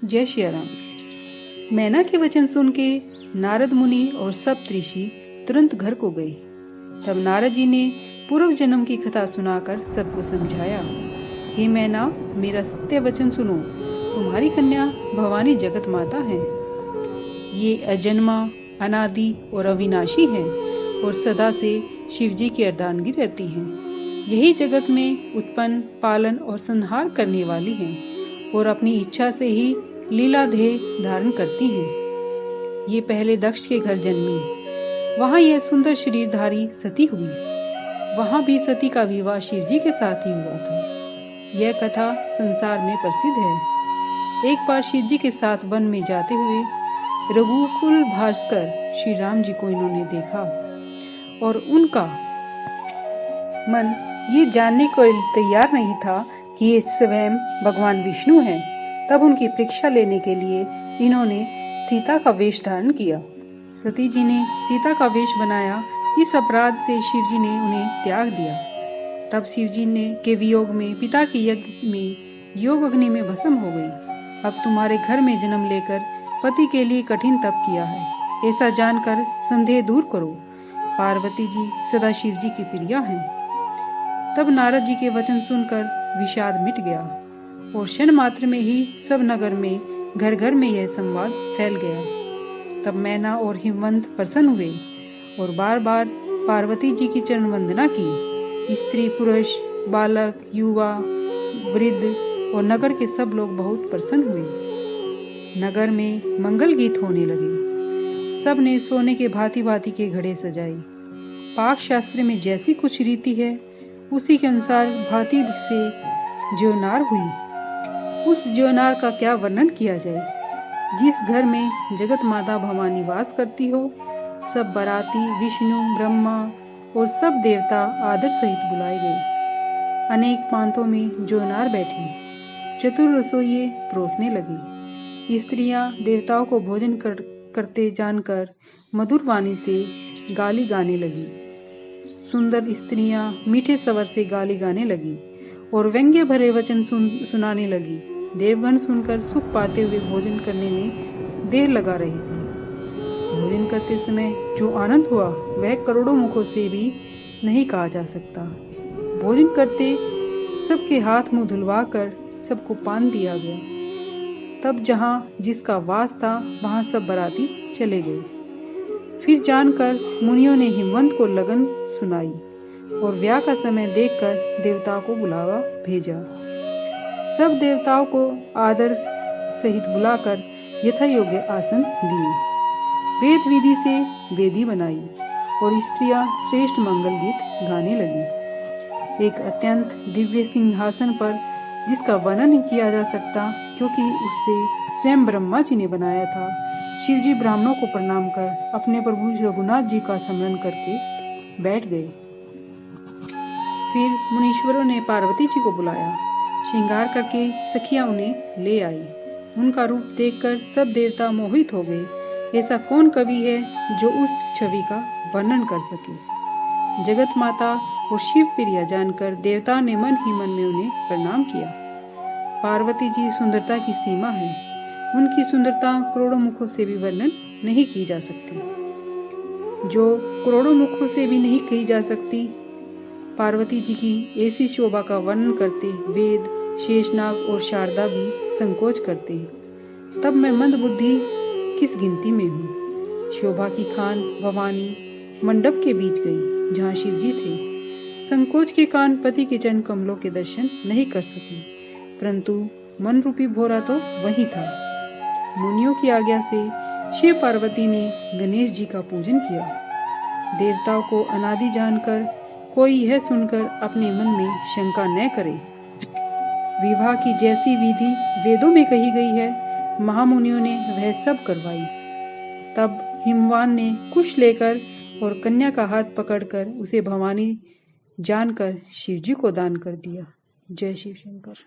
जय श्री राम। मैना के वचन सुन के नारद मुनि और सब ऋषि तुरंत घर को गए। तब नारद जी ने पूर्व जन्म की कथा सुनाकर सबको समझाया। हे मैना, मेरा सत्य वचन सुनो। तुम्हारी कन्या भवानी जगत माता है। ये अजन्मा, अनादि और अविनाशी है और सदा से शिव जी की अर्धांगिनी रहती हैं। यही जगत में उत्पन्न, पालन और संहार करने वाली हैं और अपनी इच्छा से ही लीला देह धारण करती हैं। ये पहले दक्ष के घर जन्मी। वहाँ यह सुंदर शरीरधारी सती हुई। वहाँ भी सती का विवाह शिव जी के साथ ही हुआ था। यह कथा संसार में प्रसिद्ध है। एक बार शिव जी के साथ वन में जाते हुए रघुकुल भास्कर श्री राम जी को इन्होंने देखा और उनका मन ये जानने को तैयार नहीं था कि ये स्वयं भगवान विष्णु हैं। तब उनकी परीक्षा लेने के लिए इन्होंने सीता का वेश धारण किया। सती जी ने सीता का वेश बनाया। इस अपराध से शिव जी ने उन्हें त्याग दिया। तब शिव जी ने के वियोग में पिता के यज्ञ में योग अग्नि में भस्म हो गई। अब तुम्हारे घर में जन्म लेकर पति के लिए कठिन तप किया है, ऐसा जानकर संदेह दूर करो। पार्वती जी सदा शिव जी की प्रिया हैं। तब नारद जी के वचन सुनकर विषाद मिट गया और क्षण मात्र में ही सब नगर में घर घर में यह संवाद फैल गया। तब मैना और हिमवंत प्रसन्न हुए और बार बार पार्वती जी की चरण वंदना की। स्त्री, पुरुष, बालक, युवा, वृद्ध और नगर के सब लोग बहुत प्रसन्न हुए। नगर में मंगल गीत होने लगे। सब ने सोने के भांति भांति के घड़े सजाए। पाक शास्त्र में जैसी कुछ रीति है उसी के अनुसार भांति से ज्योनार हुई। उस ज्योनार का क्या वर्णन किया जाए। जिस घर में जगत माता भवानी वास करती हो, सब बाराती विष्णु, ब्रह्मा और सब देवता आदर सहित बुलाए गए। अनेक पांतों में ज्योनार बैठी। चतुर रसोइये परोसने लगी। स्त्रियां देवताओं को भोजन करते जानकर मधुर वाणी से गाली गाने लगी। सुंदर स्त्रियां मीठे स्वर से गाली गाने लगी और व्यंग्य भरे वचन सुनाने लगी। देवगण सुनकर सुख पाते हुए भोजन करने में देर लगा रहे थे। भोजन करते समय जो आनंद हुआ वह करोड़ों मुखों से भी नहीं कहा जा सकता। भोजन करते सबके हाथ मुंह धुलवा कर सबको पान दिया गया। तब जहां जिसका वास था वहां सब बाराती चले गए। फिर जानकर मुनियों ने हिमवंत को लगन सुनाई और ब्याह का समय देखकर देवताओं को बुलावा भेजा। सब देवताओं को आदर सहित बुलाकर यथा योग्य आसन दिए। वेद विधि से वेदी बनाई और स्त्रियां श्रेष्ठ मंगल गीत गाने लगी। एक अत्यंत दिव्य सिंहासन पर, जिसका वर्णन नहीं किया जा सकता क्योंकि उससे स्वयं ब्रह्मा जी ने बनाया था, शिव जी ब्राह्मणों को प्रणाम कर अपने प्रभु रघुनाथ जी का स्मरण करके बैठ गए। फिर मुनीश्वरों ने पार्वती जी को बुलाया। श्रृंगार करके सखियां उन्हें ले आई। उनका रूप देखकर सब देवता मोहित हो गए। ऐसा कौन कवि है जो उस छवि का वर्णन कर सके। जगत माता और शिव प्रिया जानकर देवता ने मन ही मन में उन्हें प्रणाम किया। पार्वती जी सुंदरता की सीमा है। उनकी सुंदरता करोड़ों मुखों से भी वर्णन नहीं की जा सकती। जो करोड़ों मुखों से भी नहीं की जा सकती, पार्वती जी की ऐसी शोभा का वर्णन करते वेद, शेषनाग और शारदा भी संकोच करते हैं। तब मैं मंद बुद्धि किस गिनती में हूँ। शोभा की खान भवानी मंडप के बीच गई जहाँ शिव जी थे। संकोच के कारण पति के चरण कमलों के दर्शन नहीं कर सकी, परंतु मन रूपी भोरा तो वही था। मुनियों की आज्ञा से शिव पार्वती ने गणेश जी का पूजन किया। देवताओं को अनादि जानकर कोई यह सुनकर अपने मन में शंका न करे। विवाह की जैसी विधि वेदों में कही गई है, महामुनियों ने वह सब करवाई। तब हिमवान ने कुश लेकर और कन्या का हाथ पकड़कर उसे भवानी जानकर शिव जी को दान कर दिया। जय शिव शंकर।